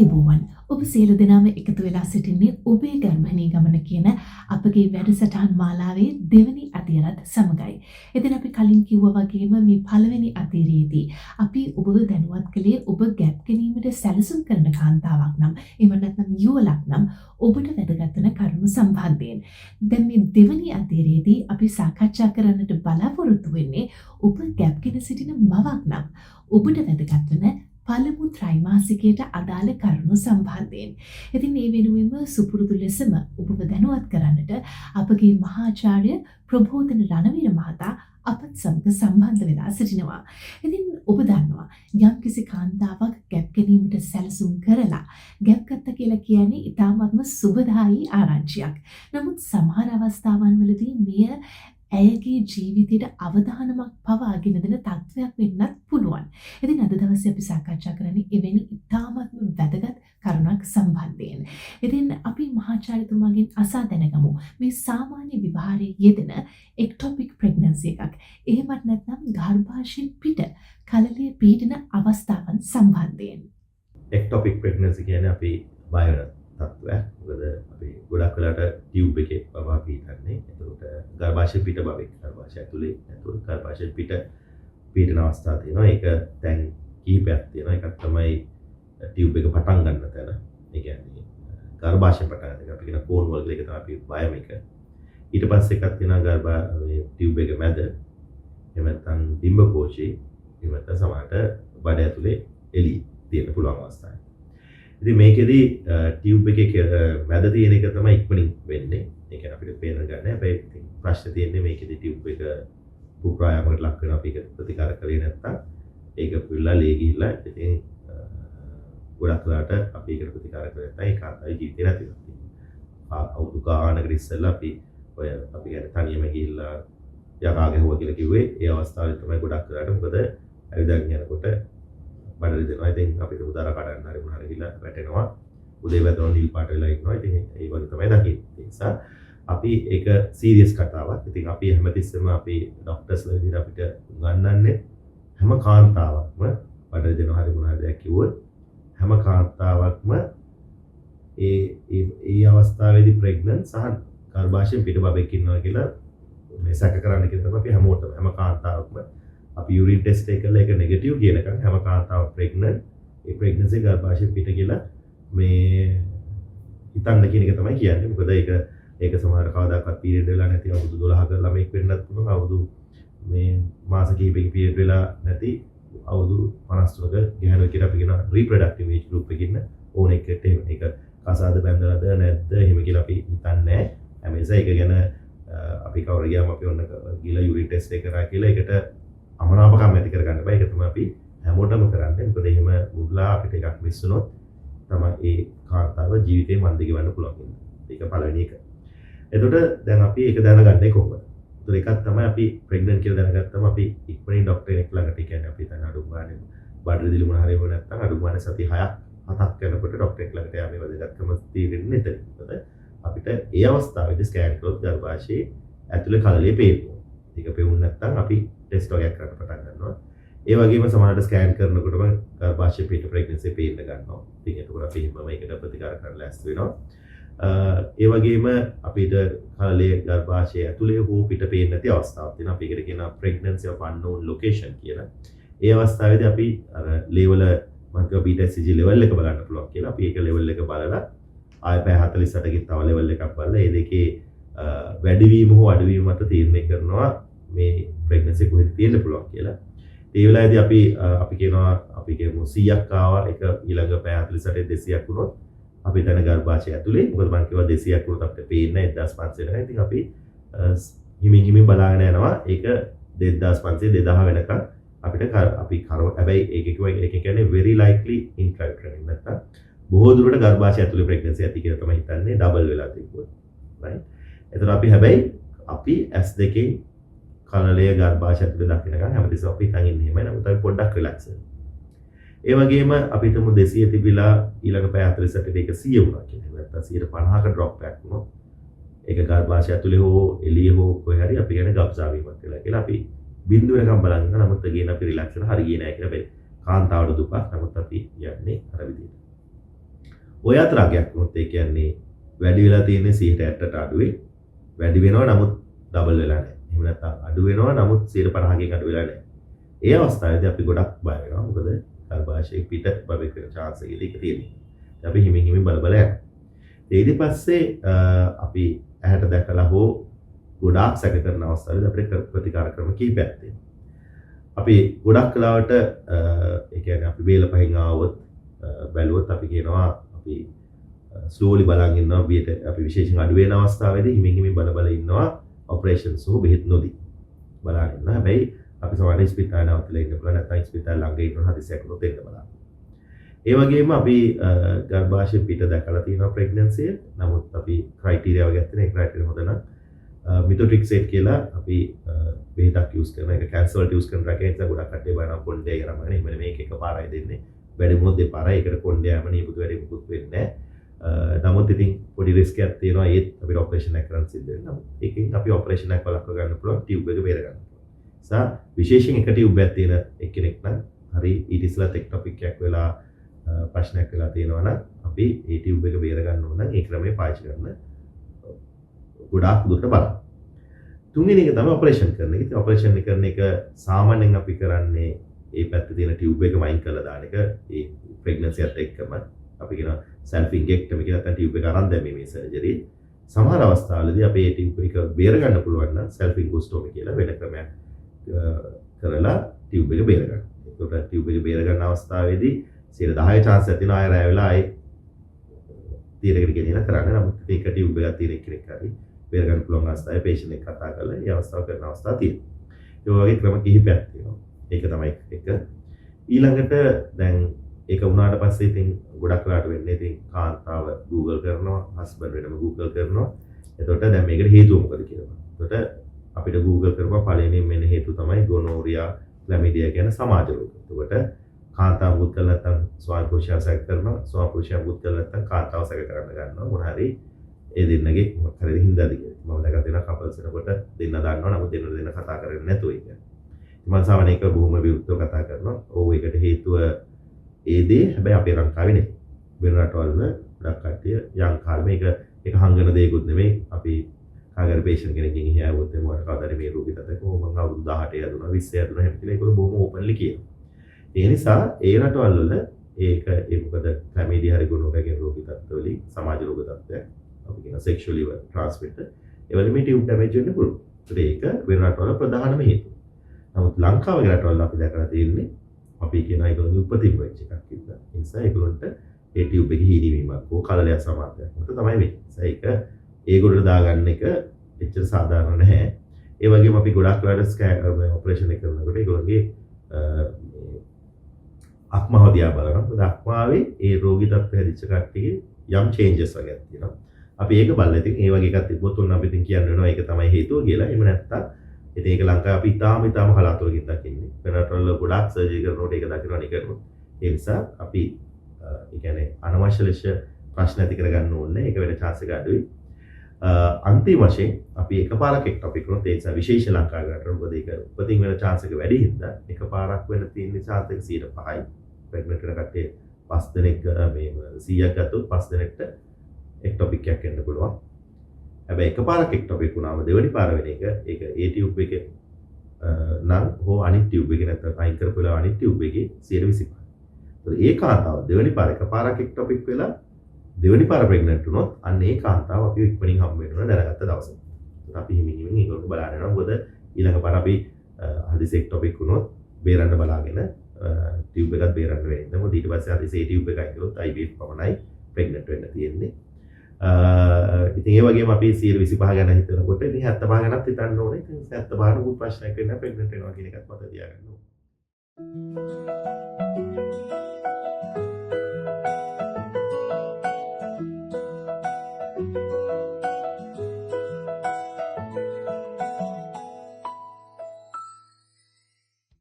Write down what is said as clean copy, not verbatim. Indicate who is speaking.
Speaker 1: ආයුබෝවන් ඔබ සියලු දෙනාම එකතු වෙලා සිටින්නේ ඔබේ ගර්භණී ගමන කියන අපගේ වැඩසටහන් මාලාවේ දෙවැනි අදියරත් සමගයි. ඉතින් අපි කලින් කිව්වා වගේම මේ පළවෙනි අදියරේදී අපි ඔබව දැනුවත් කළේ ඔබ ගැප් ගැනීමට සැලසුම් කරන කාන්තාවක් නම් එහෙම නැත්නම් යුවලක් නම් ඔබට වැදගත් වෙන කරුණු සම්බන්ධයෙන්. දැන් මේ දෙවැනි අදියරේදී අපි සාකච්ඡා කරන්නට බලාපොරොත්තු වෙන්නේ ඔබ ගැප් ගෙන සිටින මවක් නම් ඔබට වැදගත් වෙන පළමු ත්‍රයිමාසිකයට අදාළ කරුණු සම්බන්ධයෙන්. ඉතින් මේ වෙනුවෙන්ම සුපුරුදු ලෙසම ඔබව දැනුවත් කරන්නට අපගේ මහාචාර්ය ප්‍රබෝධන රණවීර මහතා අපත් සමග සම්බන්ධ වෙලා සිටිනවා. ඉතින් ඔබ දන්නවා යම්කිසි කාන්තාවක් ගැප් ගැනීමට සැලසුම් කරලා ගැප් ගත්ත කියලා කියන්නේ ඉතාමත්ම සුබදායී ආරංචියක්. නමුත් සමහර අවස්ථාවන් වලදී මෙය ඇයගේ ජීවිතයට අවදානමක් පවාගෙන දෙන තත්ත්වයක් වෙන්නත් පුළුවන්. ඉතින් අද දවසේ අපි සාකච්ඡා කරන්නේ එවැනි ඉතාමත්ම වැදගත් කරුණක් සම්බන්ධයෙන්. ඉතින් අපි මහාචාර්යතුමාගෙන් අසා දැනගමු මේ සාමාන්‍ය විවාහයේ යෙදෙන එක්ටොපික් ප්‍රෙග්නන්සි එකක්. එහෙමත් නැත්නම් ගර්භාෂයෙන් පිට කලලේ පීඩන අවස්ථාවන් සම්බන්ධයෙන්.
Speaker 2: එක්ටොපික් ප්‍රෙග්නන්සි කියන්නේ අපි බය වෙන තත්ත්වයක්. මොකද අපි ගොඩක් වෙලාට ටියුබ් එකේ බබා පීඩන්නේ. ඒකට ගර්භාෂයෙන් පිට බබෙක් ගර්භාෂය ඇතුලේ නැතුව ගර්භාෂයෙන් පිට පීඩන අවස්ථා තියෙනවා. ඒක දැන් කීපයක් තියෙනවා. එකක් තමයි ටියුබ් එක පටන් ගන්න තැන. ඒ කියන්නේ ගර්භාෂය පටන් ගන්න එක අපි කියන කෝන් වල එක තමයි අපි බයම එක. ඊට පස්සේ එකක් තියෙනවා මේ ටියුබ් එක මැද. එහෙම නැත්නම් ඩිම්බ කෝෂේ. එහෙම නැත්නම් සමහරට බඩ ඇතුලේ එළි තියෙන පුළුවන් අවස්ථාවක්. ඉතින් මේකෙදි ටියුබ් එකේ මැද තියෙන එක තමයි ඉක්මනින් වෙන්නේ. ඒ කියන්නේ අපිට පේන ගන්න. හැබැයි ඉතින් ප්‍රශ්නේ තියෙන්නේ මේකෙදි ටියුබ් එක පුප්‍රායාමකට ලක් වෙන අපි ඒක ප්‍රතිකාර කරේ නැත්තම් ඒක පිළලා ලේ ගිහිල්ලා ඉතින් ගොඩක් වෙලාට අපි ඒකට ප්‍රතිකාර කරේ නැත්නම් ඒ කාන්තාවේ ජීවිතේ නැති වෙනවා. අවුරුදු ගානකට ඉස්සෙල්ලා අපි කියන්නේ තනියම ගිහිල්ලා යකා ගැහුවා කියලා කිව්වේ ඒ අවස්ථාවේ තමයි ගොඩක් වෙලාට මොකද ඇවිදන් යනකොට බඩ රිදෙනවා. ඉතින් අපිට උදාර කඩන්න හරි මොන හරි ගිහලා වැටෙනවා. උදේ වැදෙනවා නිල් පාට වෙලා ඉන්නවා. ඉතින් ඒ වගේ තමයි දකින්නේ. ඒ නිසා අපි ඒක සීරියස් කතාවක්. ඉතින් අපි හැමතිස්සෙම අපි ડોක්ටර්ස්ලා විදිහට අපිට උගන්වන්නේ හැම කාන්තාවක්ම බඩ රිදෙනවා හරි මොන හරි දෙයක් කිව්වොත් හැම කාන්තාවක්ම ඒ අවස්ථාවේදී ප්‍රෙග්නන්ට් සහ ගර්භාෂයෙන් පිට බබෙක් ඉන්නවා කියලා මේ සැක කරන්න කියන තමයි අපි හැමෝටම හැම කාන්තාවක්ම අපි යුරින් ටෙස්ට් එක කරලා ඒක නෙගටිව් කියනකම් හැම කාන්තාවක් ප්‍රෙග්නන්ට් ඒ ප්‍රෙග්නන්සි ගර්භාෂයෙන් පිට කියලා මේ හිතන්න කියන එක තමයි කියන්නේ. මොකද ඒක සමහර කවදාකවත් පීරියඩ් වෙලා නැති අවුරුදු 12ක ළමෙක් වෙන්නත් පුළුවන්. අවුරුදු මේ මාස කිහිපයක පීරියඩ් වෙලා නැති අවුරුදු 53ක ගැහැණුවෙක් කියලා අපි කියන රීප්‍රොඩක්ටිව් ඒජ් ගෲප් එකේ ඉන්න ඕන එකට එහෙම ඒක කසාද බැඳලාද නැද්ද එහෙම කියලා අපි හිතන්නේ නැහැ. හැමෙසා ඒක ගැන අපි කවුරු ගියාම අපි ඔන්න ගිහලා යුරින් ටෙස්ට් එක කරා කියලා ඒකට අමනාපකම් ඇති කරගන්න බෑ. ඒක තමයි අපි හැමෝටම කරන්නේ. මොකද එහෙම මුල්ලා අපිට එකක් මිස් වුණොත් තමයි ඒ කාන්තාව ජීවිතේ මන්දි ගෙවන්න පුළුවන්. ඒක පළවෙනි එක. එතකොට දැන් අපි ඒක දැනගන්නේ කොහොමද? ඒතර එකක් තමයි අපි ප්‍රෙග්නන්ට් කියලා දැනගත්තම අපි ඉක්මනින් ડોක්ටර් කෙනෙක් ළඟට කියන්නේ අපි දැන් අඩු ගානේ බඩ රිදිලි මොන හරි වුණ නැත්නම් අඩු ගානේ සති 6ක් 7ක් යනකොට ડોක්ටර් කෙනෙක් ළඟට යාමේ වැදගත්කම තියෙන්නේ එතන. මොකද අපිට ඒ අවස්ථාවේදී ස්කෑන් කරොත් ගර්භාෂයේ ඇතුලේ කලලේ පේනවා. ඒක පෙවුනේ නැත්නම් අපි ටෙස්ට් වගේක් කරන්න පටන් ගන්නවා. ඒ වගේම සමහරට ස්කෑන් කරනකොටම ගර්භාෂයේ පිට ප්‍රෙග්නන්සි පේන්න ගන්නවා. ඉතින් ඒකට අපි හිමම ඒකට ප්‍රතිකාර කරන්න ලෑස්ති වෙනවා. ඒ වගේම අපිට කලලේ ගර්භාෂයේ ඇතුලේ හෝ පිට පේන්නේ නැති අවස්ථාවක් තියෙනවා. අපි ඒකට කියනවා pregnancy of unknown location කියලා. ඒ අවස්ථාවේදී අපි අර ලෙවල් මග්ග බීටා CG ලෙවල් එක බලන්න පුළුවන් කියලා. අපි ඒක ලෙවල් එක බලලා ආය පැය 48කින් තව ලෙවල් එකක් බලලා ඒ දෙකේ වැඩිවීම හෝ අඩුවීම මත තීරණය කරනවා මේ ප්‍රෙග්නන්සි කොහෙද තියෙන්න පුළුවන් කියලා. ඒ වෙලාවේදී අපි කියනවා අපි කියමු 100ක් ආවා ඒක ඊළඟ පැය 48 200ක් වුණොත් අපි දැන ගර්භාෂය ඇතුලේ මොකද මම කිව්වා 200ක් වුණොත් අපිට පේන්නේ 1500 වෙනකන්. ඉතින් අපි හිමින් බලාගෙන යනවා. ඒක 2500 2000 වෙනකන් අපිට අපි කරව හැබැයි ඒක කියන්නේ very likely intrauterine නැත්නම් බොහෝ දුරට ගර්භාෂය ඇතුලේ ප්‍රෙග්නන්සි ඇති කියලා තමයි හිතන්නේ ඩබල් වෙලා තිබුණොත්. right? එතන අපි හැබැයි අපි S2 කලලය ගර්භාෂය ඇතුලේ දකින්නකම් හැමතිස්සෙම අපි හිතන් ඉන්නේ එහෙමයි. නමුත් අපි පොඩ්ඩක් රිලැක්ස් වෙනවා. ඒ වගේම අපි හිතමු 200 තිබිලා ඊළඟ පැය 48ට ඒක 100 වුණා කියලා. නැත්නම් 150ක ඩ්‍රොප් එකක් වුණොත් ඒක ගර්භාෂය ඇතුලේ හෝ එළිය හෝ කොහේ හරි අපි කියන්නේ ගබ්සා වීමක් කියලා අපි බිඳුව වෙනකම් බලන් ඉන්නවා. නමුත් ගේන අපි රිලැක්ස් වෙන හරිය නෑ කියලා බෑ. කාන්තාවට දුකක්. නමුත් අපි යන්නේ අර විදිහට. ඔය අතර අගයක් වුණොත් ඒ කියන්නේ වැඩි වෙලා තියෙන්නේ 160ට අඩුවේ. වැඩි වෙනවා නමුත් ඩබල් වෙලා නැහැ. එහෙම නැත්නම් අඩු වෙනවා නමුත් 150කින් අඩු වෙලා නැහැ. ඒ අවස්ථාවේදී අපි ගොඩක් බය වෙනවා. මොකද ගර්භාෂයේ පිට බබෙක් වෙන chance එක ඒක තියෙනවා. අපි හිමින් හිමින් බල බල යනවා. ඊට පස්සේ අපි ඇහැට දැකලා හෝ ගොඩාක් සැක කරන අවස්ථාවේදී අපිට ප්‍රතිකාර ක්‍රම කීපයක් තියෙනවා. අපි ගොඩක් කලාවට ඒ කියන්නේ අපි වේල පහින් ආවොත් බැලුවොත් අපි කියනවා අපි ස්ලෝලි බලන් ඉන්නවා බියට අපි විශේෂයෙන් අඩු වෙන අවස්ථාවේදී හිමින් හිමින් බල බල ඉන්නවා ඔපරේෂන් සහ බෙහෙත් නොදී බලන් ඉන්නවා. හැබැයි අපි සමහරවිට ස්පිතාල නවත්තලා ඉන්න පුළුවන් නැත්නම් ස්පිතාල ළඟ ඉන්නොත් හදිසියක් වුණොත් එන්න බලන්න. ඒ වගේම අපි ගර්භාෂයෙන් පිට දැකලා තියෙනවා ප්‍රෙග්නන්සි එක. නමුත් අපි ක්‍රයිටීරියා වගේ තියෙන ඒ ක්‍රයිටීරියා හොඳ නම් මිතොට්‍රික්සේට් කියලා අපි බෙහෙතක් යූස් කරන එක කැන්සර් වලට යූස් කරන රකේ ඉතින් ගොඩක් කට්ටිය බලනවා කොණ්ඩේ කරනවා නේ. මෙන්න මේක එකපාරයි දෙන්නේ. වැඩි මොහොත දෙපාරයි ඒකට කොණ්ඩේ යම නියපොතු වැඩි මුකුත් වෙන්නේ නැහැ. නමුත් ඉතින් පොඩි රිස්ක් එකක් තියෙනවා ඒත් අපිට ඔපරේෂන් එකක් කරන්න සිද්ධ වෙනවා. ඒකෙන් අපි ඔපරේෂන් එකක් වළක්ව ගන්න පුළුවන් ටියුබ් එක බේර ගන්න. සා විශේෂයෙන් එක ටියුබ් එකක් තියෙන එක්කෙනෙක් නම් හරි ඊට ඉස්සෙල්ලා ටෙක්ටොපික් එකක් වෙලා ප්‍රශ්නයක් වෙලා තියෙනවා නම් අපි ඒ ටියුබ් එක බේර ගන්න ඕන නම් ඒ ක්‍රමය පාවිච්චි කරන්න ගොඩාක් දුරට බලන්න. තුන්වෙනි එක තමයි ඔපරේෂන් කරන එක. ඉතින් ඔපරේෂන් කරන එක සාමාන්‍යයෙන් අපි කරන්නේ ඒ පැත්තේ තියෙන ටියුබ් එක වයින් කරලා දාන එක. ඒ ප්‍රෙග්නන්සි එකත් එක්කම අපි කියන සෙල්ෆ් ඉන්ජෙක්ටමි කියලා නැත්නම් ටියුබ් එක අරන් දැමීමේ සර්ජරි. සමහර අවස්ථාවලදී අපි ඒ ටියුබ් එක බේර ගන්න පුළුවන් නම් සෙල්ෆ් ඉන්ගොස්ටොමි කියලා වෙන ක්‍රමයක් කරලා ටියුබ් එක බේර ගන්න. ඒකට ටියුබ් එක බේර ගන්න අවස්ථාවේදී 10% chance ඇති වෙනවා අය රැ වෙලා ආයේ තීරයකට ගෙනියලා කරන්න. නමුත් ඒක ටියුබ් එකක් තියෙන කෙනෙක් හරි බේර ගන්න පුළුවන් අවස්ථාවේ patient එක කතා කරලා ඒ අවස්ථාව කරන අවස්ථා තියෙනවා. ඒ වගේ ක්‍රම කිහිපයක් තියෙනවා. ඒක තමයි එක. ඊළඟට දැන් ඒක වුණාට පස්සේ ඉතින් ගොඩක් වෙලාට වෙන්නේ ඉතින් කාන්තාව Google කරනවා, හස්බන්ඩ් වෙනම Google කරනවා. එතකොට දැන් මේකට හේතුව මොකද කියලා. එතකොට අපිට Google කරපුවා පළවෙනියෙන් මෙන්න හේතුව තමයි ගොනෝරියා, ක්ලැමිඩියා කියන සමාජ රෝග. එතකොට කාන්තාව මුත් කරලා නැත්නම් ස්වාමි පුරුෂයා සැක කරනවා, ස්වාමි පුරුෂයා මුත් කරලා නැත්නම් කාන්තාව සැක කරන්න ගන්නවා. මොන හරි ඒ දෙන්නගේ මොකක් හරි හින්දාද කියලා. මම දැකලා තියෙනවා කපල්ස් වෙනකොට දෙන්න දන්නවා නමුත් දෙන්න කතා කරන්නේ නැතුව ඒක. මම සාමාන්‍යයෙන් ඒක බොහොම විරුද්ධව කතා කරනවා. ඔව් ඒකට හේතුව ඒ දේ හැබැයි අපේ ලංකාවේ නෙමෙයි. වෙන රටවල් වල ගොඩක් කට්ටිය යම් කාලෙම ඒක හංගන දෙයක්වත් නෙමෙයි. අපි කාගර පේෂන්ට් කෙනෙක්ගෙන් ඉහාවොත් මොකට කවදාද මේ රෝගී තත්ත්වයක මම අවුරුදු 18 යදුනා 20 යදුනා හැම කෙනෙක් ඒගොල්ලෝ බොහොම ඕපන්ලි කියනවා. ඒ නිසා ඒ රටවල් වල ඒක මොකද ෆැමිලි හරි ගුණෝගයෙන් රෝගී තත්ත්වවලින් සමාජ රෝග තත්ත්වයක් අපි කියන sexually transmitted ඒ වගේ මේ ටියුබ් ඩැමේජ් වෙන්න පුළුවන්. ඒක වෙන රටවල ප්‍රධානම හේතුව. නමුත් ලංකාවේ රටවල අපි දැකලා තියෙන්නේ අපි කියන ඒගොල්ලෝගේ උපතින් වෙච්ච එකක් ඉඳලා. ඒ නිසා ඒගොල්ලන්ට ඒ ටියුබ් එකේ හීනීමක් හෝ කලලයක් සමානයක් මත තමයි වෙන්නේ. ඒක ඒගොල්ලෝ දාගන්න එක එච්චර සාධාරණ නැහැ. ඒ වගේම අපි ගොඩක් වෙලාවට ඔපරේෂන් එක කරනකොට ඒගොල්ලෝගේ අක්මාව දිහා බලනවා. මොකද අක්මාවේ ඒ රෝගී තත්ත්වය හැදිච්ච කට්ටියගේ යම් චේන්ජස් වගේක් තියෙනවා. අපි ඒක බලලා ඉතින් ඒ වගේ එකක් තිබ්බොත් උන් අපි ඉතින් කියන්න වෙනවා ඒක තමයි හේතුව කියලා. එහෙම නැත්තම් ඉතින් ඒක ලංකාවේ අපි ඊටාම කලාතුරකින් දකින්නේ. වෙන රටවල ගොඩාක් සර්ජරි කරනකොට ඒක දකිනවා නේ කරනවා. ඒ නිසා අපි ඒ කියන්නේ අනවශ්‍ය ලෙස ප්‍රශ්න ඇති කරගන්න ඕනේ. ඒක වෙන chance එක අඩුයි. අන්තිම වශයෙන් අපි එකපාරක් එක්ටොපික් කරනොත් ඒ නිසා විශේෂ ලංකාවේ රටවල මොකද ඒක උපතින් වෙන chance එක වැඩි හින්දා එකපාරක් වෙන තියෙන chance එක 5%යි. ප්‍රෙග්නන්ට් වෙන කට්ටිය 5 දෙනෙක් මේ 100ක් ගත්තොත් 5 දෙනෙක්ට එක්ටොපික් එකක් එන්න පුළුවන්. හැබැයි එකපාරක් එක්ටොපික් වුණාම දෙවෙනි පාර වෙන එක ඒක ඒ ටියුබ් එකේ නම් හෝ අනිත් ටියුබ් එකේ නැත්නම් අයින් කරපුවා අනිත් ටියුබ් එකේ 120%. ඒ කාන්තාව දෙවෙනි පාර එකපාරක් එක්ටොපික් වෙලා දෙවෙනි පාර ප්‍රෙග්නන්ට් වුණොත් අන්න ඒ කාන්තාව අපි ඉක්මනින් හම්බ වෙනවා දැනගත්ත දවසේ. අපි හිමින් ඒගොල්ලෝ බලාගෙන යනවා. මොකද ඊළඟ පාර අපි හදිසි එක්ටොපික් වුණොත් බේරන්න බලාගෙන ටියුබ් එකත් බේරන්න වෙන්නේ. මොකද ඊට පස්සේ හදිසි ඒ ටියුබ් එක අයින් කළොත් IVF පමණයි ප්‍රෙග්නන්ට් වෙන්න තියෙන්නේ. ඉතින් ඒ වගේම අපි 125 ගැන හිතනකොට ඉතින් 75 ගැනත් හිතන්න ඕනේ. ඉතින් 75 නුත් ප්‍රශ්නයක් වෙන්න ප්‍රෙග්නන්ට් වෙනවා කියන එකත් මතක තියාගන්න ඕනේ.